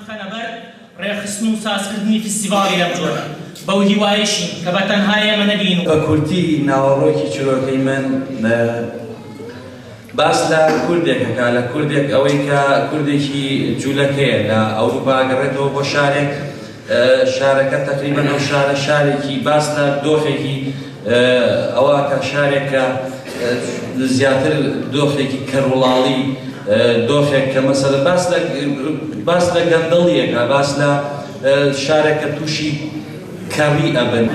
خەنەبەر ڕێخستن و سازکردنی فستیڤاڵی لەم جۆرە بەو هیوایەشین کە بە تەنها ئێمە نەبین و بە کورتی ناوەڕۆکی چرۆکەی من باس لە کوردێکەکە لە کوردێک ئەوەی کە کوردێکی جوولەکەیە لە ئەوروپا گەڕێتەوە بۆ شارێک شارەکە تقریبەن ئەو شارە شارێکی باس لە دۆخێکی ئەوە کە شارێکە زیاتر دۆخێکی کەڕوڵاڵی دۆخێک کە مەسەلە باس لە گەندەڵیەکە باس لە شارێکە تووشی کەڕی ئەبن.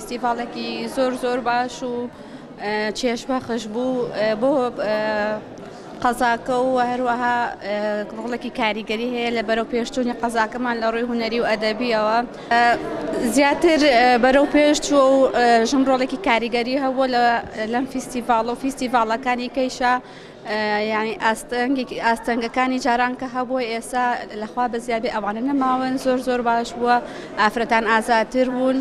فستیڤاڵێکی زۆر باش و چێژبەخش بوو بۆ قەزاکە و هەروەها ڕۆڵێکی کاریگەری هەیە لە بەرەو پێشچوونی قەزاکەمان لە ڕووی هونەری و ئەدەبیەوە زیاتر بەرەو پێشچووە و ژمڕۆڵێکی کاریگەری هەبووە لەم فستیڤاڵ و فستیڤاڵەکانی کەیشە یعنی ئاستەنگەکانی جاران کە هەبووە ئێستا لەخوا بەزیابی ئەوانە نەماون زۆر باش بووە ئافرەتان ئازاتر بوون.